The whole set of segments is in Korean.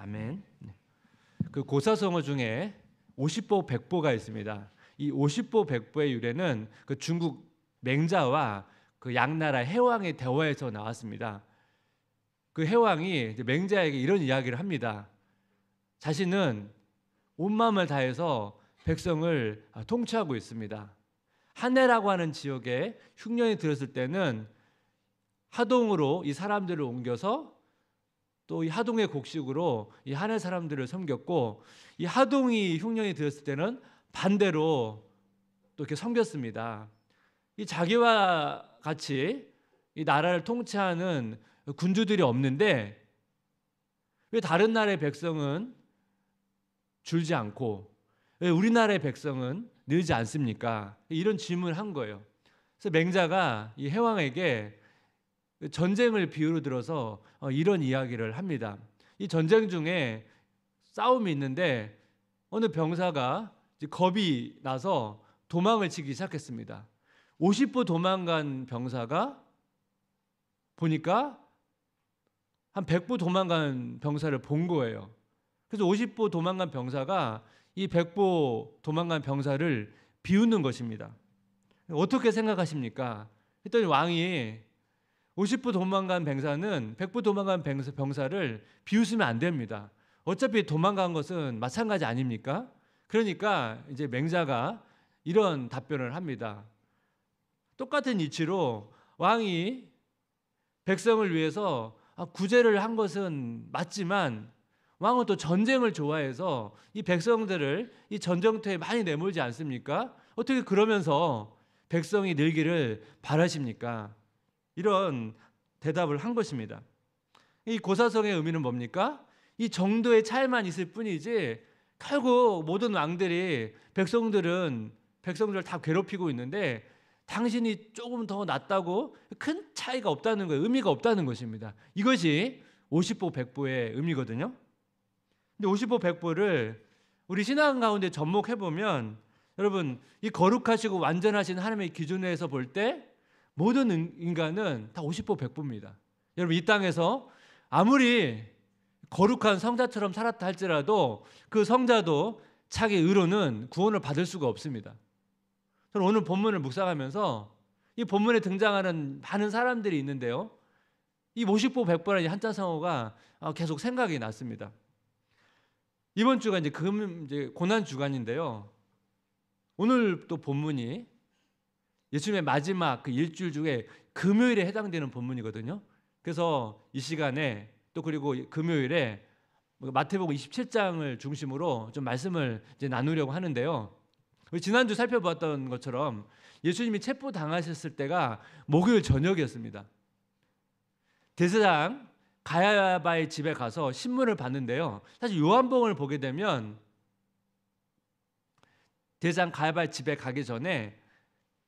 아멘. 그 고사성어 중에 50보 100보가 있습니다. 이 50보 100보의 유래는 그 중국 맹자와 그 양나라 해왕의 대화에서 나왔습니다. 그 해왕이 맹자에게 이런 이야기를 합니다. 자신은 온 마음을 다해서 백성을 통치하고 있습니다. 한해라고 하는 지역에 흉년이 들었을 때는 하동으로 이 사람들을 옮겨서 또 이 하동의 곡식으로 이 한해 사람들을 섬겼고, 이 하동이 흉년이 들었을 때는 반대로 또 이렇게 섬겼습니다. 이 자기와 같이 이 나라를 통치하는 군주들이 없는데 왜 다른 나라의 백성은 줄지 않고 왜 우리나라의 백성은 늘지 않습니까? 이런 질문을 한 거예요. 그래서 맹자가 이 해왕에게 전쟁을 비유로 들어서 이런 이야기를 합니다. 이 전쟁 중에 싸움이 있는데 어느 병사가 겁이 나서 도망을 치기 시작했습니다. 50보 도망간 병사가 보니까 한 100보 도망간 병사를 본 거예요. 그래서 50보 도망간 병사가 이 100보 도망간 병사를 비웃는 것입니다. 어떻게 생각하십니까? 했더니 왕이 50보 도망간 병사는 100보 도망간 병사를 비웃으면 안 됩니다. 어차피 도망간 것은 마찬가지 아닙니까? 그러니까 이제 맹자가 이런 답변을 합니다. 똑같은 이치로 왕이 백성을 위해서 구제를 한 것은 맞지만 왕은 또 전쟁을 좋아해서 이 백성들을 이 전쟁터에 많이 내몰지 않습니까? 어떻게 그러면서 백성이 늘기를 바라십니까? 이런 대답을 한 것입니다. 이 고사성의 의미는 뭡니까? 이 정도의 차이만 있을 뿐이지 결국 모든 왕들이 백성들을 다 괴롭히고 있는데 당신이 조금 더 낫다고 큰 차이가 없다는 거예요. 의미가 없다는 것입니다. 이것이 50보 100보의 의미거든요. 근데 50보 100보를 우리 신앙 가운데 접목해보면 여러분, 이 거룩하시고 완전하신 하나님의 기준에서 볼 때 모든 인간은 다 50보 100보입니다. 여러분, 이 땅에서 아무리 거룩한 성자처럼 살았다 할지라도 그 성자도 자기 의로는 구원을 받을 수가 없습니다. 저는 오늘 본문을 묵상하면서 이 본문에 등장하는 많은 사람들이 있는데요, 이 50보 100보라는 한자성어가 계속 생각이 났습니다. 이번 주가 이제 고난 주간인데요, 오늘 또 본문이 예수님의 마지막 그 일주일 중에 금요일에 해당되는 본문이거든요. 그래서 이 시간에 또 그리고 금요일에 마태복음 27장을 중심으로 좀 말씀을 이제 나누려고 하는데요. 지난주 살펴봤던 것처럼 예수님이 체포 당하셨을 때가 목요일 저녁이었습니다. 대제사장 가야바의 집에 가서 신문을 봤는데요. 사실 요한복음을 보게 되면 대제사장 가야바의 집에 가기 전에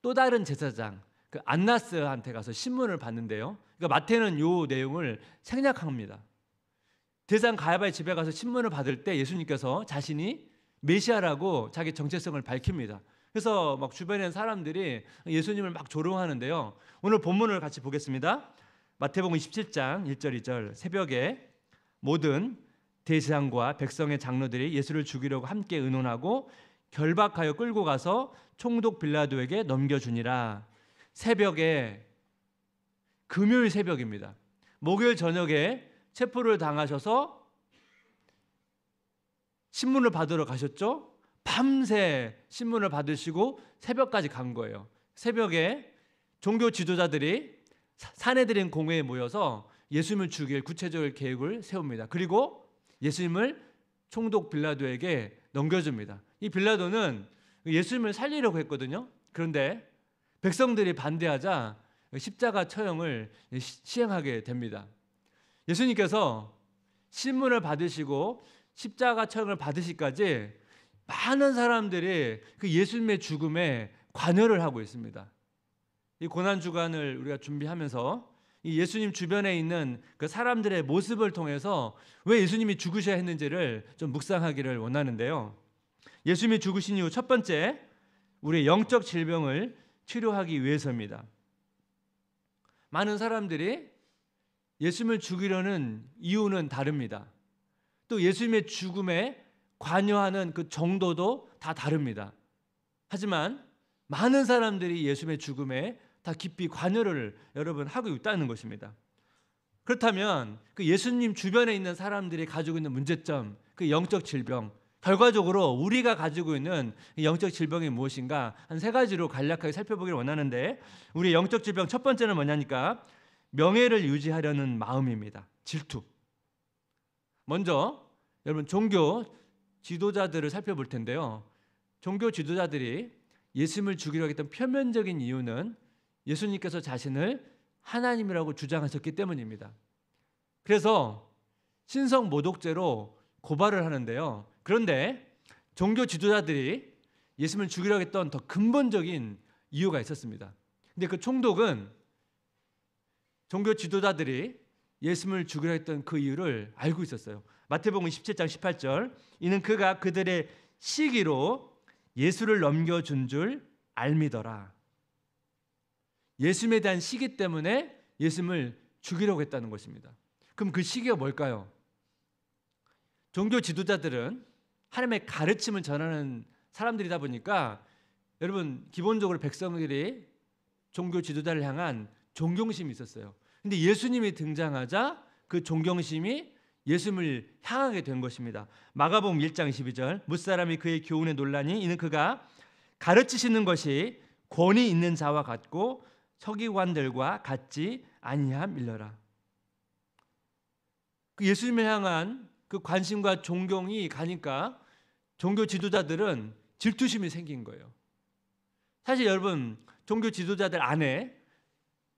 또 다른 제사장 그 안나스한테 가서 신문을 봤는데요. 그러니까 마태는 이 내용을 생략합니다. 대제사장 가야바의 집에 가서 신문을 받을 때 예수님께서 자신이 메시아라고 자기 정체성을 밝힙니다. 그래서 막 주변에 있는 사람들이 예수님을 막 조롱하는데요. 오늘 본문을 같이 보겠습니다. 마태복음 27장 1절 2절. 새벽에 모든 대제사장과 백성의 장로들이 예수를 죽이려고 함께 의논하고 결박하여 끌고 가서 총독 빌라도에게 넘겨주니라. 새벽에, 금요일 새벽입니다. 목요일 저녁에 체포를 당하셔서 신문을 받으러 가셨죠. 밤새 신문을 받으시고 새벽까지 간 거예요. 새벽에 종교 지도자들이 사내들인 공회에 모여서 예수님을 죽일 구체적인 계획을 세웁니다. 그리고 예수님을 총독 빌라도에게 넘겨줍니다. 이 빌라도는 예수님을 살리려고 했거든요. 그런데 백성들이 반대하자 십자가 처형을 시행하게 됩니다. 예수님께서 신문을 받으시고 십자가 처형을 받으시기까지 많은 사람들이 그 예수님의 죽음에 관여를 하고 있습니다. 이 고난 주간을 우리가 준비하면서 이 예수님 주변에 있는 그 사람들의 모습을 통해서 왜 예수님이 죽으셔야 했는지를 좀 묵상하기를 원하는데요. 예수님이 죽으신 이후 첫 번째, 우리의 영적 질병을 치료하기 위해서입니다. 많은 사람들이 예수님을 죽이려는 이유는 다릅니다. 또 예수님의 죽음에 관여하는 그 정도도 다 다릅니다. 하지만 많은 사람들이 예수님의 죽음에 다 깊이 관여를 여러분 하고 있다는 것입니다. 그렇다면 그 예수님 주변에 있는 사람들이 가지고 있는 문제점, 그 영적 질병, 결과적으로 우리가 가지고 있는 영적 질병이 무엇인가 한 세 가지로 간략하게 살펴보기를 원하는데, 우리 영적 질병 첫 번째는 뭐냐니까 명예를 유지하려는 마음입니다. 질투. 먼저 여러분 종교 지도자들을 살펴볼 텐데요. 종교 지도자들이 예수님을 죽이려 했던 표면적인 이유는 예수님께서 자신을 하나님이라고 주장하셨기 때문입니다. 그래서 신성 모독죄로 고발을 하는데요. 그런데 종교 지도자들이 예수님을 죽이려 했던 더 근본적인 이유가 있었습니다. 근데 그 총독은 종교 지도자들이 예수님을 죽이려 했던 그 이유를 알고 있었어요. 마태복음 17장 18절, 이는 그가 그들의 시기로 예수를 넘겨준 줄 알미더라. 예수님에 대한 시기 때문에 예수님을 죽이려고 했다는 것입니다. 그럼 그 시기가 뭘까요? 종교 지도자들은 하나님의 가르침을 전하는 사람들이다 보니까 여러분 기본적으로 백성들이 종교 지도자를 향한 존경심이 있었어요. 근데 예수님이 등장하자 그 존경심이 예수님을 향하게 된 것입니다. 마가복음 1장 12절, 무사람이 그의 교훈에 놀라니 이는 그가 가르치시는 것이 권위 있는 자와 같고 서기관들과 같지 아니함이러라. 그 예수님을 향한 그 관심과 존경이 가니까 종교 지도자들은 질투심이 생긴 거예요. 사실 여러분 종교 지도자들 안에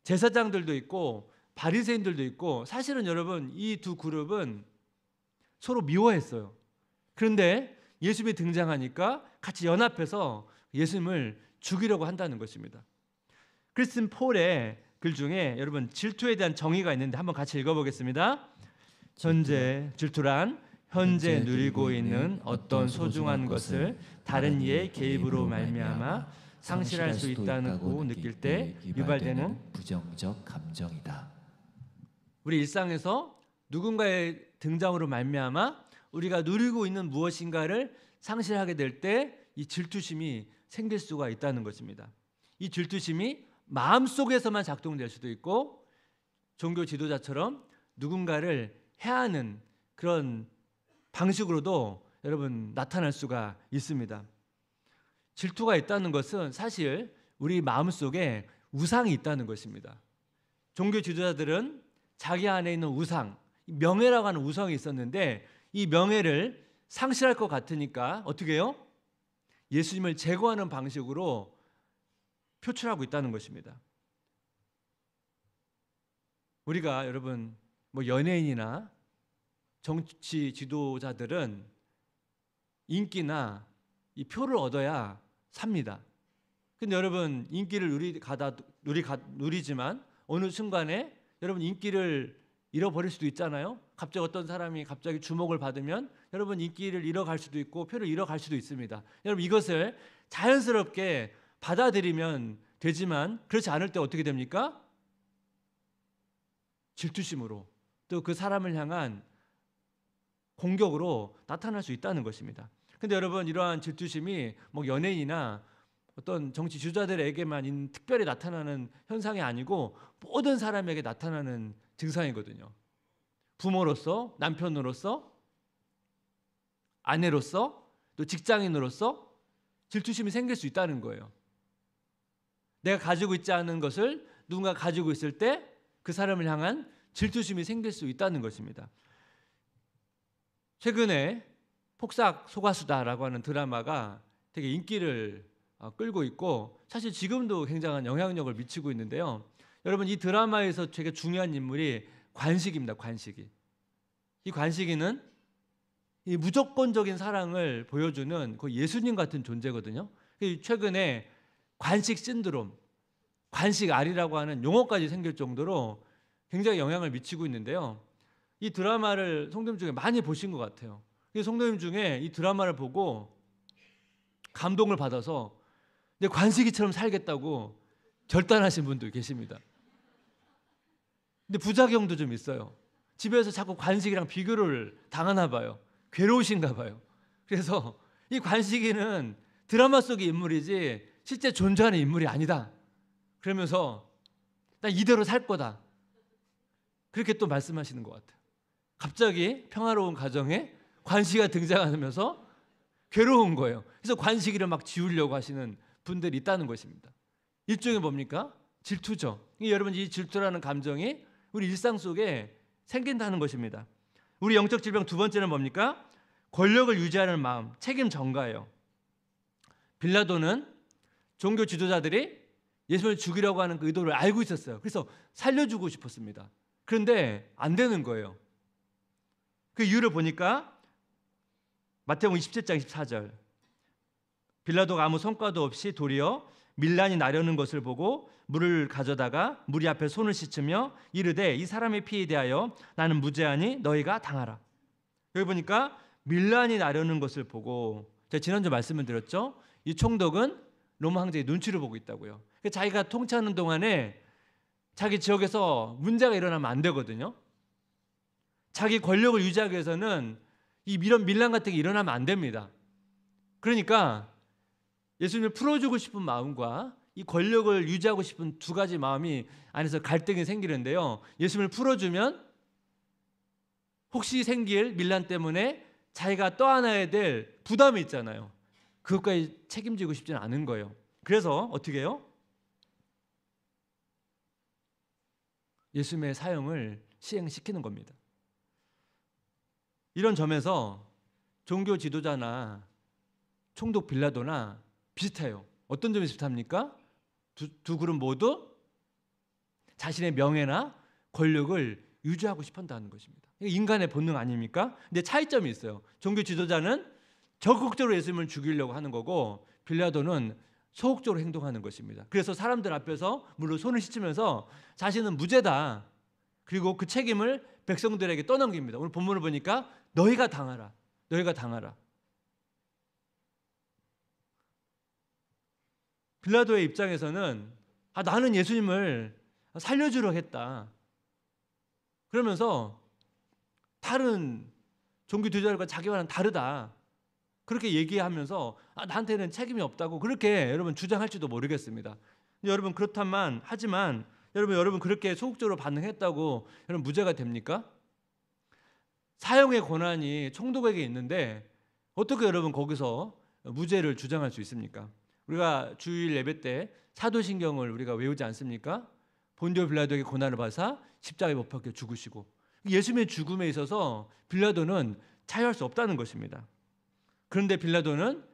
제사장들도 있고 바리새인들도 있고, 사실은 여러분 이 두 그룹은 서로 미워했어요. 그런데 예수님이 등장하니까 같이 연합해서 예수님을 죽이려고 한다는 것입니다. 크리스틴 폴의 글 중에 여러분 질투에 대한 정의가 있는데 한번 같이 읽어보겠습니다. 질투란 현재 누리고 있는 어떤 소중한 것을 다른 이의 개입으로 말미암아 상실할 수 있다고 느낄 때 유발되는 부정적 감정이다. 우리 일상에서 누군가의 등장으로 말미암아 우리가 누리고 있는 무엇인가를 상실하게 될 때 이 질투심이 생길 수가 있다는 것입니다. 이 질투심이 마음속에서만 작동될 수도 있고 종교 지도자처럼 누군가를 해하는 그런 방식으로도 여러분 나타날 수가 있습니다. 질투가 있다는 것은 사실 우리 마음속에 우상이 있다는 것입니다. 종교 지도자들은 자기 안에 있는 우상, 명예라고 하는 우상이 있었는데 이 명예를 상실할 것 같으니까 어떻게 해요? 예수님을 제거하는 방식으로 표출하고 있다는 것입니다. 우리가 여러분 뭐 연예인이나 정치 지도자들은 인기나 이 표를 얻어야 삽니다. 근데 여러분 인기를 누리지만 어느 순간에 여러분 인기를 잃어버릴 수도 있잖아요. 갑자기 어떤 사람이 갑자기 주목을 받으면 여러분 인기를 잃어갈 수도 있고 표를 잃어갈 수도 있습니다. 여러분 이것을 자연스럽게 받아들이면 되지만 그렇지 않을 때 어떻게 됩니까? 질투심으로 또 그 사람을 향한 공격으로 나타날 수 있다는 것입니다. 근데 여러분 이러한 질투심이 뭐 연예인이나 어떤 정치 지도자들에게만 특별히 나타나는 현상이 아니고 모든 사람에게 나타나는 증상이거든요. 부모로서, 남편으로서, 아내로서, 또 직장인으로서 질투심이 생길 수 있다는 거예요. 내가 가지고 있지 않은 것을 누군가 가지고 있을 때 그 사람을 향한 질투심이 생길 수 있다는 것입니다. 최근에 폭삭 소가수다라고 하는 드라마가 되게 인기를 끌고 있고 사실 지금도 굉장한 영향력을 미치고 있는데요. 여러분 이 드라마에서 되게 중요한 인물이 관식입니다. 관식이. 이 관식이는 이 무조건적인 사랑을 보여주는 그 예수님 같은 존재거든요. 최근에 관식 신드롬, 관식알이라고 하는 용어까지 생길 정도로 굉장히 영향을 미치고 있는데요. 이 드라마를 성도님 중에 많이 보신 것 같아요. 성도님 중에 이 드라마를 보고 감동을 받아서 내 관식이처럼 살겠다고 결단하신 분도 계십니다. 근데 부작용도 좀 있어요. 집에서 자꾸 관식이랑 비교를 당하나 봐요. 괴로우신가 봐요. 그래서 이 관식이는 드라마 속의 인물이지 실제 존재하는 인물이 아니다. 그러면서 난 이대로 살 거다. 그렇게 또 말씀하시는 것 같아요. 갑자기 평화로운 가정에 관식이가 등장하면서 괴로운 거예요. 그래서 관식이를 막 지우려고 하시는 분들이 있다는 것입니다. 일종의 뭡니까? 질투죠. 여러분, 이 질투라는 감정이 우리 일상 속에 생긴다는 것입니다. 우리 영적 질병 두 번째는 뭡니까? 권력을 유지하는 마음, 책임 전가예요. 빌라도는 종교 지도자들이 예수를 죽이려고 하는 그 의도를 알고 있었어요. 그래서 살려주고 싶었습니다. 그런데 안 되는 거예요. 그 이유를 보니까 마태복음 27장 24절, 빌라도가 아무 성과도 없이 도리어 밀란이 나려는 것을 보고 물을 가져다가 무리 앞에 손을 씻으며 이르되 이 사람의 피에 대하여 나는 무죄하니 너희가 당하라. 여기 보니까 밀란이 나려는 것을 보고, 제가 지난주 말씀을 드렸죠. 이 총독은 로마 황제의 눈치를 보고 있다고요. 자기가 통치하는 동안에 자기 지역에서 문제가 일어나면 안 되거든요. 자기 권력을 유지하기 위해서는 이런 밀란 같은 게 일어나면 안 됩니다. 그러니까 예수님을 풀어주고 싶은 마음과 이 권력을 유지하고 싶은 두 가지 마음이 안에서 갈등이 생기는데요. 예수님을 풀어주면 혹시 생길 밀란 때문에 자기가 떠안아야 될 부담이 있잖아요. 그것까지 책임지고 싶지는 않은 거예요. 그래서 어떻게 해요? 예수님의 사형을 시행시키는 겁니다. 이런 점에서 종교 지도자나 총독 빌라도나 비슷해요. 어떤 점이 비슷합니까? 두 그룹 모두 자신의 명예나 권력을 유지하고 싶어한다는 것입니다. 이게 인간의 본능 아닙니까? 근데 차이점이 있어요. 종교 지도자는 적극적으로 예수님을 죽이려고 하는 거고, 빌라도는 소극적으로 행동하는 것입니다. 그래서 사람들 앞에서 물로 손을 씻으면서 자신은 무죄다, 그리고 그 책임을 백성들에게 떠넘깁니다. 오늘 본문을 보니까 너희가 당하라, 너희가 당하라. 빌라도의 입장에서는 나는 예수님을 살려주려 했다. 그러면서 다른 종교 지도자들과 자기와는 다르다, 그렇게 얘기하면서 나한테는 책임이 없다고 그렇게 여러분 주장할지도 모르겠습니다. 여러분 그렇다만 하지만 여러분 그렇게 소극적으로 반응했다고 여러분 무죄가 됩니까? 사형의 권한이 총독에게 있는데 어떻게 여러분 거기서 무죄를 주장할 수 있습니까? 우리가 주일 예배 때 사도신경을 우리가 외우지 않습니까? 본디오 빌라도에게 고난을 받아 십자가에 못 박혀 죽으시고, 예수님의 죽음에 있어서 빌라도는 자유할 수 없다는 것입니다. 그런데 빌라도는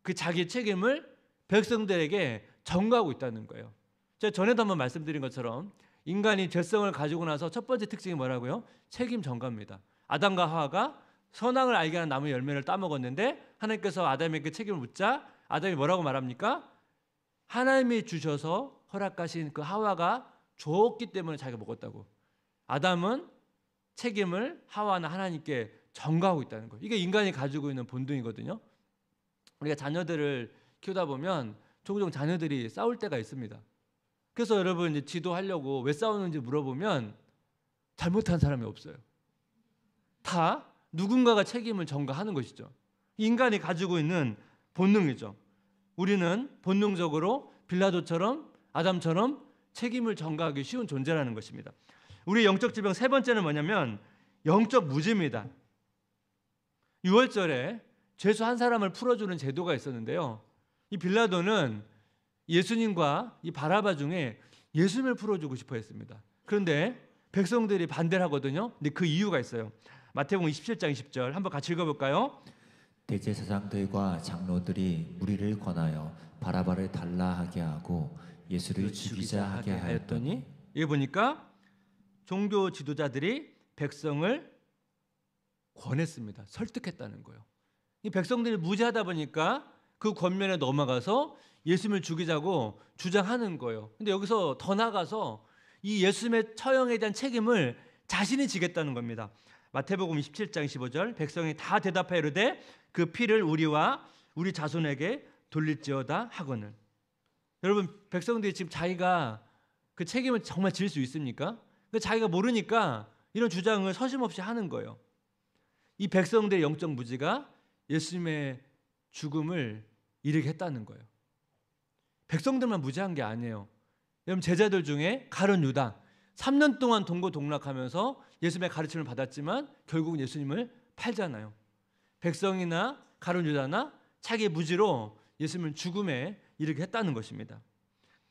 그 자기 책임을 백성들에게 전가하고 있다는 거예요. 제가 전에도 한번 말씀드린 것처럼 인간이 죄성을 가지고 나서 첫 번째 특징이 뭐라고요? 책임 전가입니다. 아담과 하와가 선악을 알게 하는 나무 열매를 따먹었는데 하나님께서 아담에게 책임을 묻자 아담이 뭐라고 말합니까? 하나님이 주셔서 허락하신 그 하와가 줬기 때문에 자기가 먹었다고. 아담은 책임을 하와나 하나님께 전가하고 있다는 거예요. 이게 인간이 가지고 있는 본능이거든요. 우리가 자녀들을 키우다 보면 종종 자녀들이 싸울 때가 있습니다. 그래서 여러분 이제 지도하려고 왜 싸우는지 물어보면 잘못한 사람이 없어요. 다 누군가가 책임을 전가하는 것이죠. 인간이 가지고 있는 본능이죠. 우리는 본능적으로 빌라도처럼 아담처럼 책임을 전가하기 쉬운 존재라는 것입니다. 우리 영적 질병 세 번째는 뭐냐면 영적 무지입니다. 6월절에 죄수 한 사람을 풀어주는 제도가 있었는데요. 이 빌라도는 예수님과 이 바라바 중에 예수님을 풀어주고 싶어 했습니다. 그런데 백성들이 반대를 하거든요. 근데 그 이유가 있어요. 마태복음 27장 20절 한번 같이 읽어볼까요? 대제사장들과 장로들이 무리를 권하여 바라바를 달라 하게 하고 예수를 죽이자 하게 하였더니, 여기 보니까 종교 지도자들이 백성을 권했습니다. 설득했다는 거예요. 이 백성들이 무지하다 보니까 그 권면에 넘어가서 예수님을 죽이자고 주장하는 거예요. 근데 여기서 더 나가서 이 예수님의 처형에 대한 책임을 자신이 지겠다는 겁니다. 마태복음 27장 15절 백성이 다 대답하여 이르되 그 피를 우리와 우리 자손에게 돌릴지어다 하거늘. 여러분 백성들이 지금 자기가 그 책임을 정말 질 수 있습니까? 자기가 모르니까 이런 주장을 서슴없이 하는 거예요. 이 백성들의 영적 무지가 예수님의 죽음을 이르게 했다는 거예요. 백성들만 무지한 게 아니에요. 여러분, 제자들 중에 가룟 유다 3년 동안 동고동락하면서 예수님의 가르침을 받았지만 결국은 예수님을 팔잖아요. 백성이나 가룟 유다나 자기의 무지로 예수님을 죽음에 이르게 했다는 것입니다.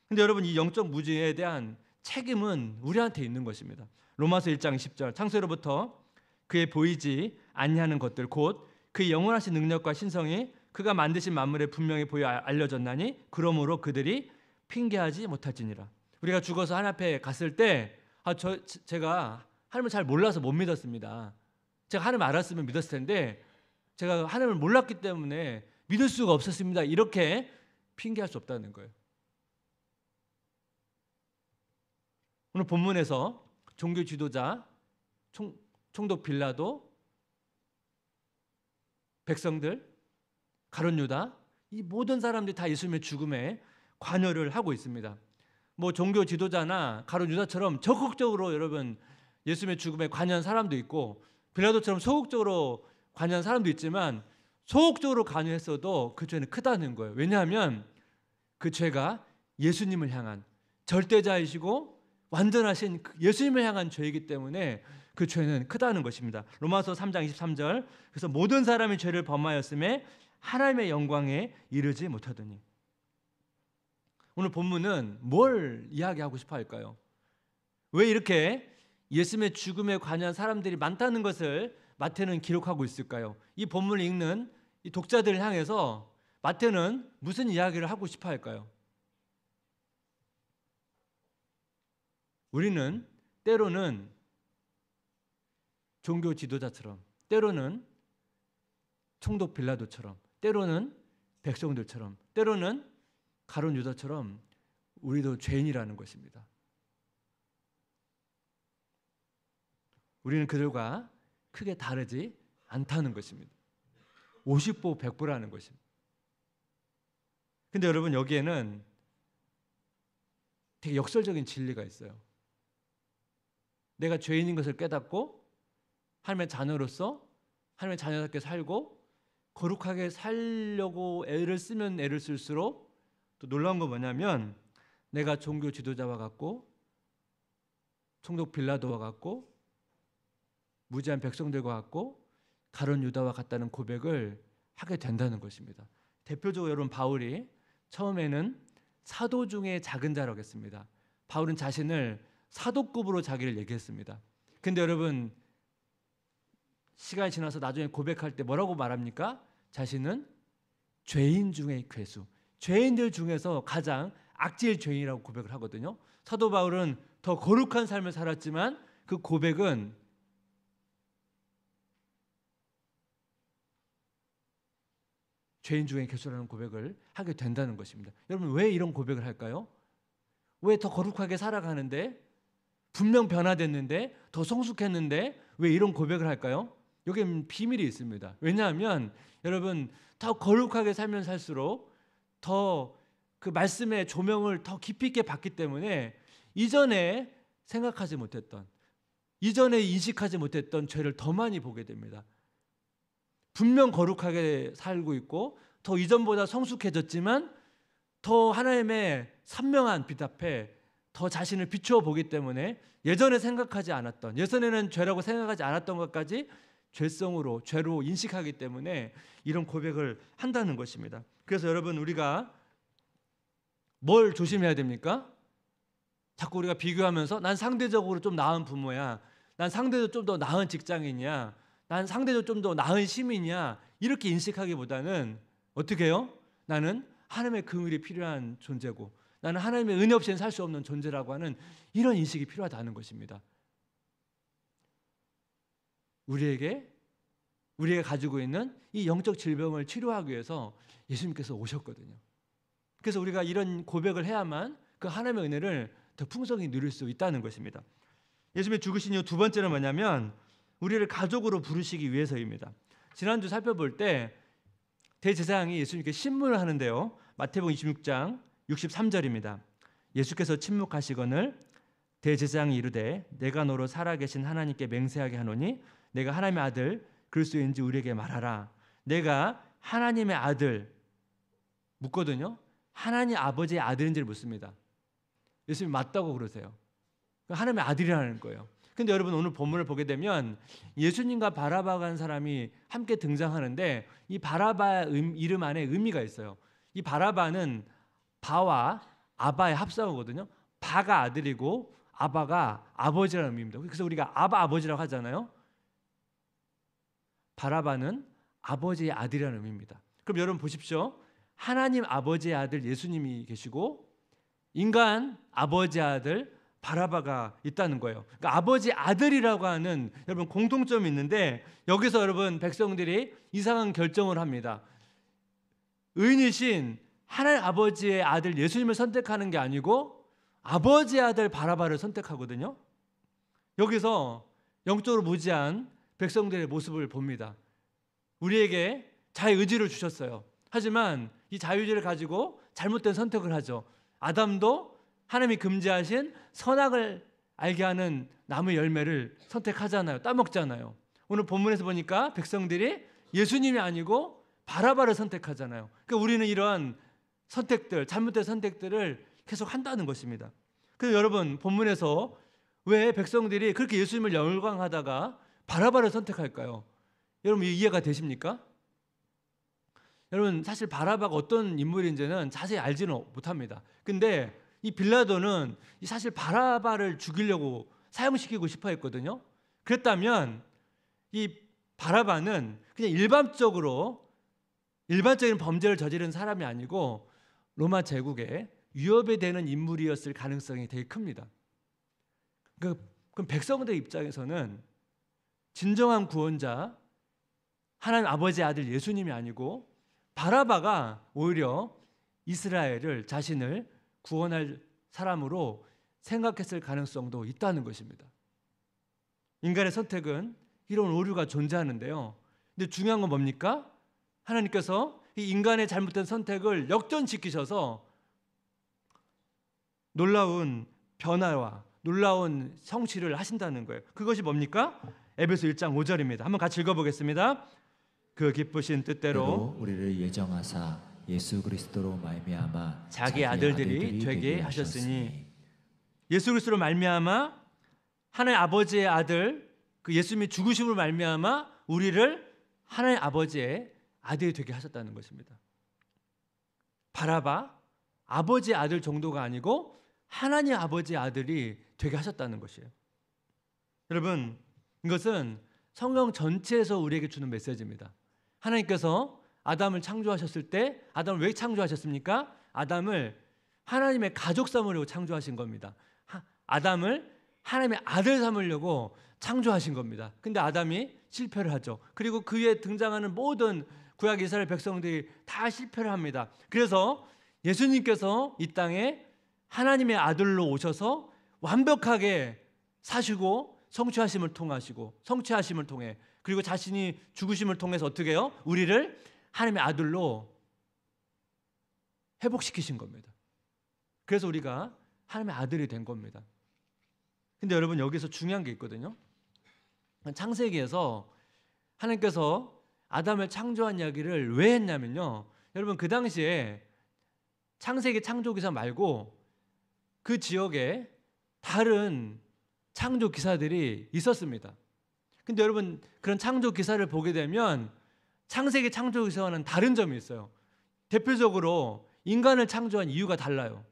근데 여러분, 이 영적 무지에 대한 책임은 우리한테 있는 것입니다. 로마서 1장 10절, 창세로부터 그의 보이지 아니하는 것들 곧 그의 영원하신 능력과 신성이 그가 만드신 만물에 분명히 보여 알려졌나니 그러므로 그들이 핑계하지 못할지니라. 우리가 죽어서 하나님 앞에 갔을 때 제가 하나님을 잘 몰라서 못 믿었습니다. 제가 하나님을 알았으면 믿었을 텐데 제가 하나님을 몰랐기 때문에 믿을 수가 없었습니다. 이렇게 핑계할 수 없다는 거예요. 오늘 본문에서 종교 지도자, 총독 빌라도, 백성들, 가룟 유다, 이 모든 사람들이 다 예수님의 죽음에 관여를 하고 있습니다. 뭐 종교 지도자나 가룟 유다처럼 적극적으로 여러분 예수님의 죽음에 관여한 사람도 있고 빌라도처럼 소극적으로 관여한 사람도 있지만 소극적으로 관여했어도 그 죄는 크다는 거예요. 왜냐하면 그 죄가 예수님을 향한 절대자이시고 완전하신 예수님을 향한 죄이기 때문에 그 죄는 크다는 것입니다. 로마서 3장 23절, 그래서 모든 사람이 죄를 범하였음에 하나님의 영광에 이르지 못하더니. 오늘 본문은 뭘 이야기하고 싶어 할까요? 왜 이렇게 예수님의 죽음에 관여한 사람들이 많다는 것을 마태는 기록하고 있을까요? 이 본문을 읽는 이 독자들을 향해서 마태는 무슨 이야기를 하고 싶어 할까요? 우리는 때로는 종교 지도자처럼, 때로는 총독 빌라도처럼, 때로는 백성들처럼, 때로는 가룟 유다처럼 우리도 죄인이라는 것입니다. 우리는 그들과 크게 다르지 않다는 것입니다. 50보 100보라는 것입니다. 근데 여러분, 여기에는 되게 역설적인 진리가 있어요. 내가 죄인인 것을 깨닫고 하나님의 자녀로서 하나님의 자녀답게 살고 거룩하게 살려고 애를 쓰면 애를 쓸수록 또 놀라운 건 뭐냐면 내가 종교 지도자와 같고 총독 빌라도와 같고 무지한 백성들과 같고 가룟 유다와 같다는 고백을 하게 된다는 것입니다. 대표적으로 여러분, 바울이 처음에는 사도 중에 작은 자라고 했습니다. 바울은 자신을 사도급으로 자기를 얘기했습니다. 근데 여러분, 시간이 지나서 나중에 고백할 때 뭐라고 말합니까? 자신은 죄인 중의 괴수, 죄인들 중에서 가장 악질 죄인이라고 고백을 하거든요. 사도 바울은 더 거룩한 삶을 살았지만 그 고백은 죄인 중의 괴수라는 고백을 하게 된다는 것입니다. 여러분, 왜 이런 고백을 할까요? 왜 더 거룩하게 살아가는데, 분명 변화됐는데, 더 성숙했는데 왜 이런 고백을 할까요? 여기에 비밀이 있습니다. 왜냐하면 여러분, 더 거룩하게 살면 살수록 더 그 말씀의 조명을 더 깊이 있게 받기 때문에 이전에 생각하지 못했던, 이전에 인식하지 못했던 죄를 더 많이 보게 됩니다. 분명 거룩하게 살고 있고 더 이전보다 성숙해졌지만 더 하나님의 선명한 빛 앞에 더 자신을 비추어 보기 때문에 예전에 생각하지 않았던, 예전에는 죄라고 생각하지 않았던 것까지 죄성으로, 죄로 인식하기 때문에 이런 고백을 한다는 것입니다. 그래서 여러분, 우리가 뭘 조심해야 됩니까? 자꾸 우리가 비교하면서 난 상대적으로 좀 나은 부모야, 난 상대적으로 좀 더 나은 직장인이야, 난 상대적으로 좀 더 나은 시민이야, 이렇게 인식하기보다는 어떻게 해요? 나는 하나님의 긍휼이 필요한 존재고 나는 하나님의 은혜 없이는 살 수 없는 존재라고 하는 이런 인식이 필요하다는 것입니다. 우리가 가지고 있는 이 영적 질병을 치료하기 위해서 예수님께서 오셨거든요. 그래서 우리가 이런 고백을 해야만 그 하나님의 은혜를 더 풍성히 누릴 수 있다는 것입니다. 예수님의 죽으신 이유 두 번째는 뭐냐면 우리를 가족으로 부르시기 위해서입니다. 지난주 살펴볼 때 대제사장이 예수님께 신문을 하는데요. 마태복음 26장 63절입니다. 예수께서 침묵하시거늘 대제사장이 이르되 내가 너로 살아계신 하나님께 맹세하게 하노니 내가 하나님의 아들 그리스도인지 우리에게 말하라. 내가 하나님의 아들 묻거든요. 하나님 아버지의 아들인지를 묻습니다. 예수님이 맞다고 그러세요. 하나님의 아들이라는 거예요. 근데 여러분 오늘 본문을 보게 되면 예수님과 바라바가 한 사람이 함께 등장하는데 이 바라바 이름 안에 의미가 있어요. 이 바라바는 바와 아바의 합성어거든요. 바가 아들이고 아바가 아버지라는 의미입니다. 그래서 우리가 아바 아버지라고 하잖아요. 바라바는 아버지의 아들이라는 의미입니다. 그럼 여러분 보십시오. 하나님 아버지의 아들 예수님이 계시고 인간 아버지의 아들 바라바가 있다는 거예요. 그러니까 아버지 아들이라고 하는 여러분 공통점이 있는데 여기서 여러분 백성들이 이상한 결정을 합니다. 의인이신 하나님 아버지의 아들 예수님을 선택하는 게 아니고 아버지의 아들 바라바를 선택하거든요. 여기서 영적으로 무지한 백성들의 모습을 봅니다. 우리에게 자유의지를 주셨어요. 하지만 이 자유의지를 가지고 잘못된 선택을 하죠. 아담도 하나님이 금지하신 선악을 알게 하는 나무 열매를 선택하잖아요. 따먹잖아요. 오늘 본문에서 보니까 백성들이 예수님이 아니고 바라바를 선택하잖아요. 그러니까 우리는 이러한 선택들, 잘못된 선택들을 계속 한다는 것입니다. 그래서 여러분 본문에서 왜 백성들이 그렇게 예수님을 열광하다가 바라바를 선택할까요? 여러분 이해가 되십니까? 여러분 사실 바라바가 어떤 인물인지는 자세히 알지는 못합니다. 근데 이 빌라도는 사실 바라바를 죽이려고 사형시키고 싶어 했거든요. 그랬다면 이 바라바는 그냥 일반적인 범죄를 저지른 사람이 아니고 로마 제국에 위협이 되는 인물이었을 가능성이 되게 큽니다. 그럼 백성들 입장에서는 진정한 구원자 하나님 아버지의 아들 예수님이 아니고 바라바가 오히려 이스라엘을 자신을 구원할 사람으로 생각했을 가능성도 있다는 것입니다. 인간의 선택은 이런 오류가 존재하는데요. 근데 중요한 건 뭡니까? 하나님께서 이 인간의 잘못된 선택을 역전시키셔서 놀라운 변화와 놀라운 성취를 하신다는 거예요. 그것이 뭡니까? 에베소 1장 5절입니다. 한번 같이 읽어보겠습니다. 그 기쁘신 뜻대로 우리를 예정하사 예수 그리스도로 말미암아 자기 아들들이 되게 하셨으니 예수 그리스도로 말미암아 하나님 아버지의 아들 그 예수님이 죽으심으로 말미암아 우리를 하나님 아버지의 아들이 되게 하셨다는 것입니다. 바라바 아버지의 아들 정도가 아니고 하나님 아버지의 아들이 되게 하셨다는 것이에요. 여러분 이것은 성경 전체에서 우리에게 주는 메시지입니다. 하나님께서 아담을 창조하셨을 때 아담을 왜 창조하셨습니까? 아담을 하나님의 가족 삼으려고 창조하신 겁니다. 아담을 하나님의 아들 삼으려고 창조하신 겁니다. 근데 아담이 실패를 하죠. 그리고 그에 등장하는 모든 구약 이스라엘 백성들이 다 실패를 합니다. 그래서 예수님께서 이 땅에 하나님의 아들로 오셔서 완벽하게 사시고 성취하심을 통해 그리고 자신이 죽으심을 통해서 어떻게 해요? 우리를 하나님의 아들로 회복시키신 겁니다. 그래서 우리가 하나님의 아들이 된 겁니다. 근데 여러분 여기서 중요한 게 있거든요. 창세기에서 하나님께서 아담을 창조한 이야기를 왜 했냐면요. 여러분 그 당시에 창세기 창조기사 말고 그 지역에 다른 창조 기사들이 있었습니다. 근데 여러분 그런 창조 기사를 보게 되면 창세기 창조 기사와는 다른 점이 있어요. 대표적으로 인간을 창조한 이유가 달라요.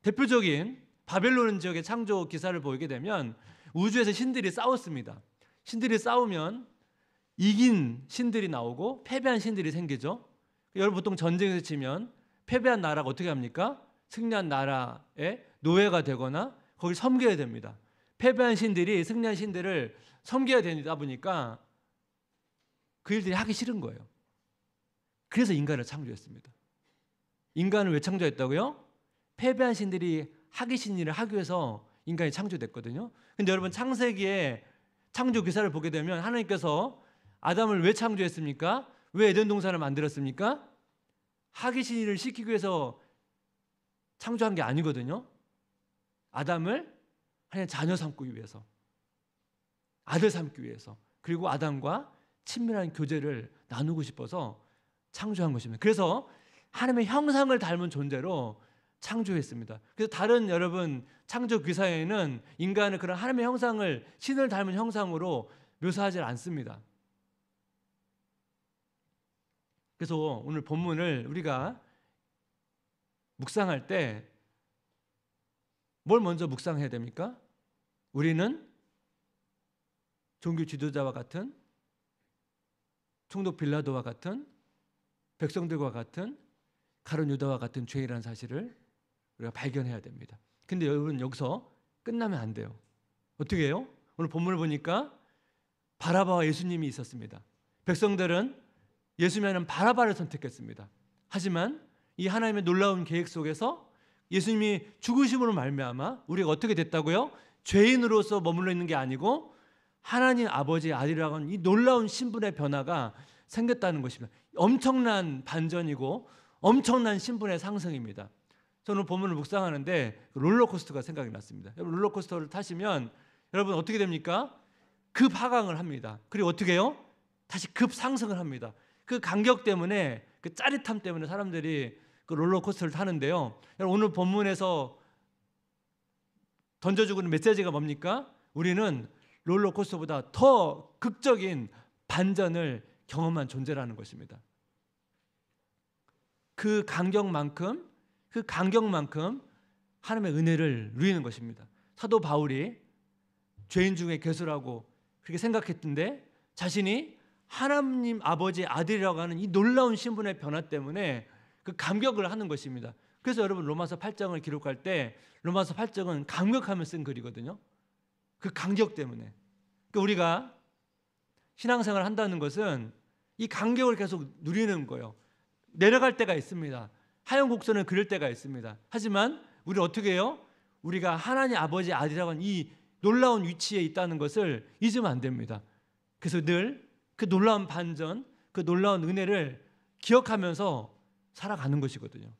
대표적인 바벨론 지역의 창조 기사를 보게 되면 우주에서 신들이 싸웠습니다. 신들이 싸우면 이긴 신들이 나오고 패배한 신들이 생기죠. 여러분 보통 전쟁에서 치면 패배한 나라가 어떻게 합니까? 승리한 나라의 노예가 되거나 거길 섬겨야 됩니다. 패배한 신들이 승리한 신들을 섬겨야 되다 보니까 그 일들이 하기 싫은 거예요. 그래서 인간을 창조했습니다. 인간을 왜 창조했다고요? 패배한 신들이 하기 싫은 일을 하기 위해서 인간이 창조됐거든요. 근데 여러분 창세기의 창조 기사를 보게 되면 하나님께서 아담을 왜 창조했습니까? 왜 에덴 동산을 만들었습니까? 하기 싫은 일을 시키기 위해서 창조한 게 아니거든요. 아담을 하나님의 자녀 삼기 위해서, 아들 삼기 위해서, 그리고 아담과 친밀한 교제를 나누고 싶어서 창조한 것입니다. 그래서 하나님의 형상을 닮은 존재로 창조했습니다. 그래서 다른 여러분 창조 기사에는 인간을 그런 하나님의 형상을, 신을 닮은 형상으로 묘사하지 않습니다. 그래서 오늘 본문을 우리가 묵상할 때 뭘 먼저 묵상해야 됩니까? 우리는 종교 지도자와 같은, 총독 빌라도와 같은, 백성들과 같은, 가룟 유다와 같은 죄인이라는 사실을 우리가 발견해야 됩니다. 근데 여러분 여기서 끝나면 안 돼요. 어떻게 해요? 오늘 본문을 보니까 바라바와 예수님이 있었습니다. 백성들은 예수님은 바라바를 선택했습니다. 하지만 이 하나님의 놀라운 계획 속에서 예수님이 죽으심으로 말미암아 우리가 어떻게 됐다고요? 죄인으로서 머물러 있는 게 아니고 하나님 아버지의 아들이라고 하는 이 놀라운 신분의 변화가 생겼다는 것입니다. 엄청난 반전이고 엄청난 신분의 상승입니다. 저는 본문을 묵상하는데 롤러코스터가 생각이 났습니다. 여러분 롤러코스터를 타시면 여러분 어떻게 됩니까? 급 하강을 합니다. 그리고 어떻게 해요? 다시 급 상승을 합니다. 그 간격 때문에, 그 짜릿함 때문에 사람들이 그 롤러코스터를 타는데요. 여러분 오늘 본문에서 던져주고 있는 메시지가 뭡니까? 우리는 롤러코스터보다 더 극적인 반전을 경험한 존재라는 것입니다. 그 간격만큼 하나님의 은혜를 누리는 것입니다. 사도 바울이 죄인 중에 괴수라고 그렇게 생각했던데 자신이 하나님 아버지의 아들이라고 하는 이 놀라운 신분의 변화 때문에 그 감격을 하는 것입니다. 그래서 여러분 로마서 8장을 기록할 때 로마서 8장은 감격하며 쓴 글이거든요. 그 감격 때문에. 그러니까 우리가 신앙생활을 한다는 것은 이 감격을 계속 누리는 거예요. 내려갈 때가 있습니다. 하얀 곡선을 그릴 때가 있습니다. 하지만 우리 어떻게 해요? 우리가 하나님 아버지의 아들이라고 하는 이 놀라운 위치에 있다는 것을 잊으면 안 됩니다. 그래서 늘 그 놀라운 반전, 그 놀라운 은혜를 기억하면서 살아가는 것이거든요.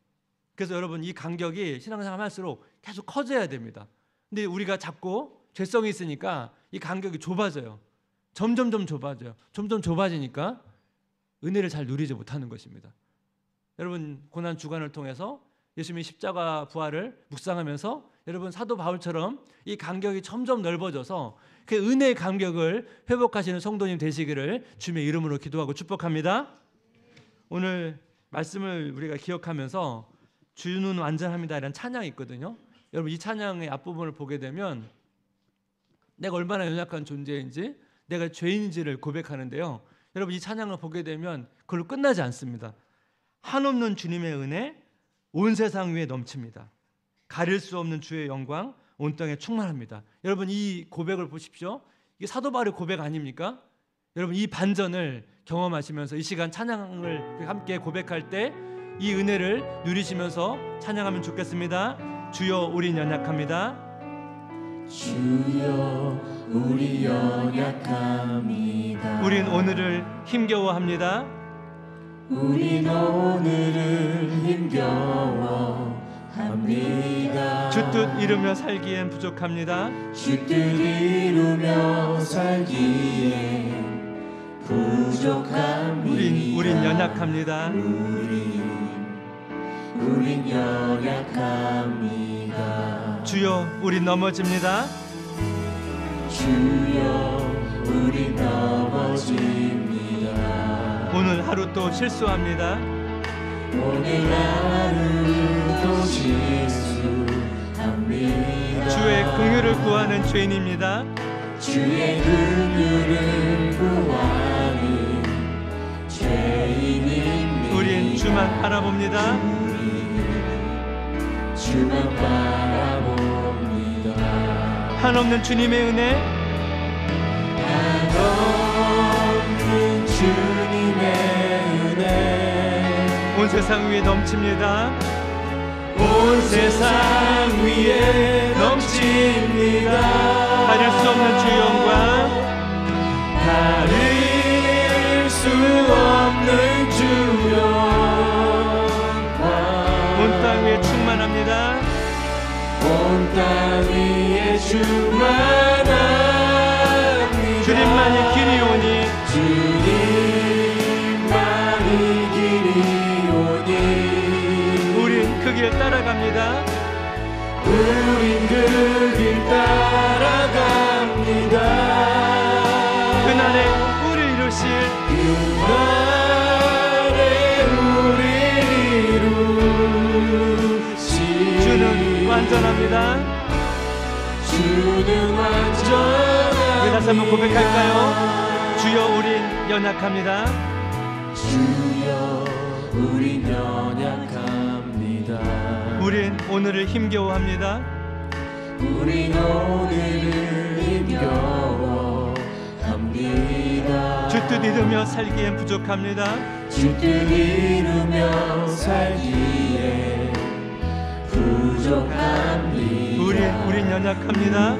그래서 여러분 이 간격이 신앙생활 할수록 계속 커져야 됩니다. 근데 우리가 자꾸 죄성이 있으니까 이 간격이 좁아져요. 점점 좁아져요. 점점 좁아지니까 은혜를 잘 누리지 못하는 것입니다. 여러분 고난 주간을 통해서 예수님의 십자가 부활을 묵상하면서 여러분 사도 바울처럼 이 간격이 점점 넓어져서 그 은혜의 간격을 회복하시는 성도님 되시기를 주님의 이름으로 기도하고 축복합니다. 오늘 말씀을 우리가 기억하면서 주는 완전합니다 이런 찬양이 있거든요. 여러분 이 찬양의 앞부분을 보게 되면 내가 얼마나 연약한 존재인지, 내가 죄인인지를 고백하는데요. 여러분 이 찬양을 보게 되면 그걸로 끝나지 않습니다. 한없는 주님의 은혜 온 세상 위에 넘칩니다. 가릴 수 없는 주의 영광 온 땅에 충만합니다. 여러분 이 고백을 보십시오. 이게 사도 바울의 고백 아닙니까? 여러분 이 반전을 경험하시면서 이 시간 찬양을 함께 고백할 때 이 은혜를 누리시면서 찬양하면 좋겠습니다. 주여 우린 연약합니다. 주여 우리 연약합니다. 우린 오늘을 힘겨워합니다. 우린 오늘을 힘겨워합니다. 주 뜻 이루며 살기엔 부족합니다. 주 뜻 이루며 살기엔 부족합니다. 우린 연약합니다. 우린 연약합니다. 주여 우린 넘어집니다. 주여 우린 넘어집니다. 오늘 하루 또 실수합니다. 오늘 하루도 실수합니다. 주의 긍휼을 구하는 죄인입니다. 주의 긍휼을 구하는 죄인입니다. 우린 주만 바라봅니다. 주만 바라봅니다. 한없는 주님의 은혜, 한없는 주님의 은혜 온 세상 위에 넘칩니다. 온 세상 위에 넘칩니다. 가릴 수 없는 주 영광, 가릴 수 없는 주 영광 온 땅 위에 충만합니다. 온 온 땅 위에 충만합니다. 주님만이 길이 오니 주님만이 길이 오니 우린 그 길 따라갑니다. 우린 그 길 따라갑니다. 그날에 우리 이루실 그날에 우리 이루시 주는 완전합니다. 주는 완전합니다. 우리 다시 한번 고백할까요? 주여 우린 연약합니다. 주여 우린 연약합니다. 우린 오늘을 힘겨워합니다. 우린 오늘을 힘겨워합니다. 주 뜻 이루며 살기엔 부족합니다. 주 뜻 이루며 살기에 부족합니다. 우린 연약합니다.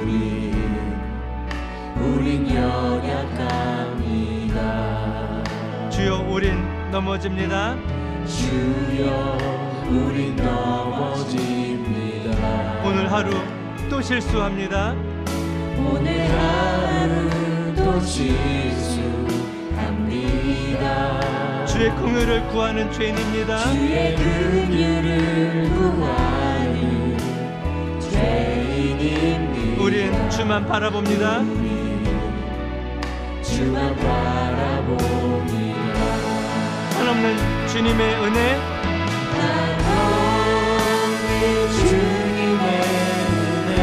우린 연약합니다. 주여 우린 넘어집니다. 주여 우린 넘어집니다. 오늘 하루 또 실수합니다. 오늘 하루 또 실수합니다. 주의 긍휼을 구하는 죄인입니다. 주의 긍휼을 구하는 죄인입니다. 우린 주만 바라봅니다. 주만 바라봅니다. 한없는 주님의 은혜, 한없는 주님의 은혜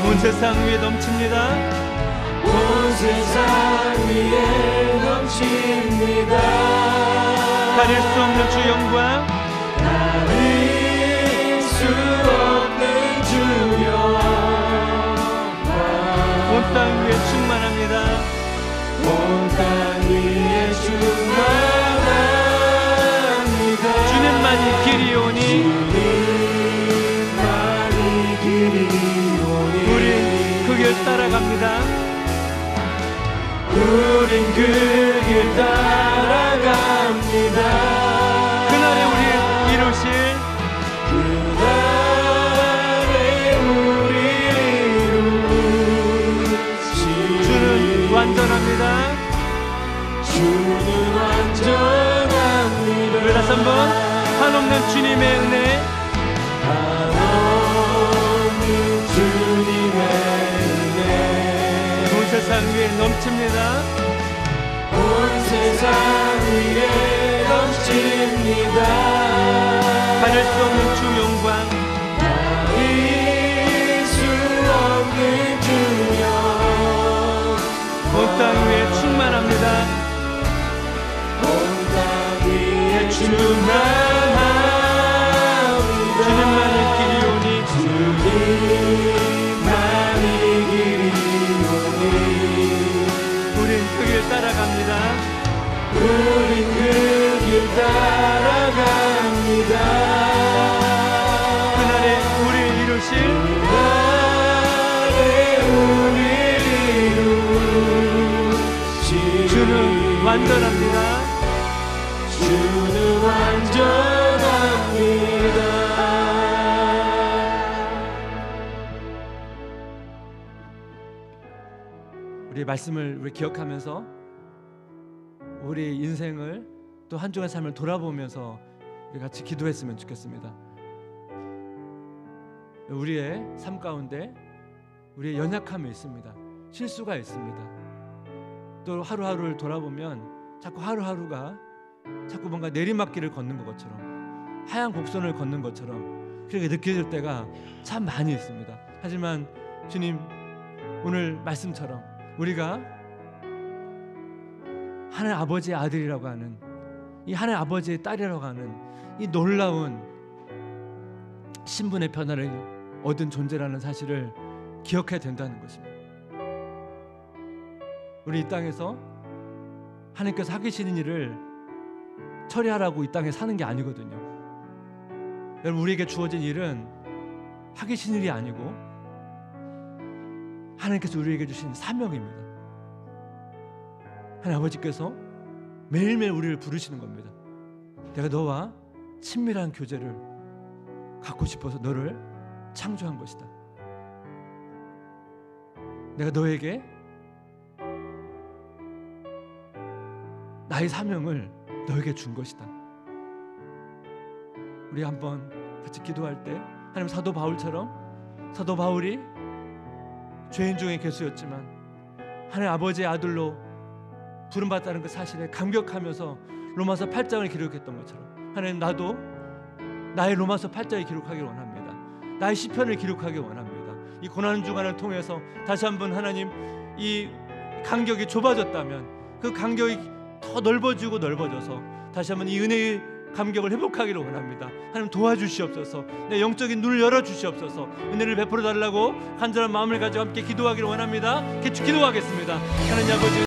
온 세상 위에 넘칩니다. 온 세상 위에 넘칩니다. 가릴 수 없는 주 영광, 가릴 수 없는 주 영광 온 땅 위에 충만합니다. 온 땅 위에 충만합니다. 주님만이 길이 오니 주님만이 길이 오니 우린 그 길 따라갑니다. 우린 그 길 따라갑니다. 그날에 우리 이루실 그날에 우리 이루시 주는 완전합니다. 주는 완전합니다. 우리 다시 한번 한없는 주님의 은혜, 한없는 주님의 은혜 온 세상 위에 넘칩니다. 온 세상 위에 넘칩니다. 가릴 수 없는 주 영광, 가릴 수 없는 주 영광 온 땅 위에 충만합니다. 온 땅 위에 충만합니다. 주님만이 길이 오니 주님만이 길이 오니 우린 그 길 따라갑니다. 우린 그 길 따라갑니다. 그날에 우리 이루실 그날에 우리 이루시 주는 완전합니다. 주는 완전합니다. 우리 말씀을 우리 기억하면서 우리 인생을 또 한 주간의 삶을 돌아보면서 우리 같이 기도했으면 좋겠습니다. 우리의 삶 가운데 우리의 연약함이 있습니다. 실수가 있습니다. 또 하루하루를 돌아보면 자꾸 하루하루가 자꾸 뭔가 내리막길을 걷는 것처럼 하얀 곡선을 걷는 것처럼 그렇게 느껴질 때가 참 많이 있습니다. 하지만 주님 오늘 말씀처럼 우리가 하나님 아버지의 아들이라고 하는 이 하나님 아버지의 딸이라고 하는 이 놀라운 신분의 변화를 얻은 존재라는 사실을 기억해야 된다는 것입니다. 우리 이 땅에서 하나님께서 하시는 일을 처리하라고 이 땅에 사는 게 아니거든요. 여러분 우리에게 주어진 일은 하기 싫은 일이 아니고 하나님께서 우리에게 주신 사명입니다. 하나님 아버지께서 매일매일 우리를 부르시는 겁니다. 내가 너와 친밀한 교제를 갖고 싶어서 너를 창조한 것이다. 내가 너에게 나의 사명을 너에게 준 것이다. 우리 한번 같이 기도할 때 하나님, 사도 바울처럼, 사도 바울이 죄인 중에 괴수였지만 하나님 아버지의 아들로 부름받았다는 그 사실에 감격하면서 로마서 8장을 기록했던 것처럼, 하나님, 나도 나의 로마서 8장을 기록하기를 원합니다. 나의 시편을 기록하기 원합니다. 이 고난 주간을 통해서 다시 한번 하나님, 이 간격이 좁아졌다면 그 간격이 더 넓어지고 넓어져서 다시 한번 이 은혜의 감격을 회복하기를 원합니다. 하나님, 도와주시옵소서. 내 영적인 눈을 열어주시옵소서. 은혜를 베풀어 달라고 간절한 마음을 가지고 함께 기도하기를 원합니다. 기도하겠습니다. 하나님 아버지,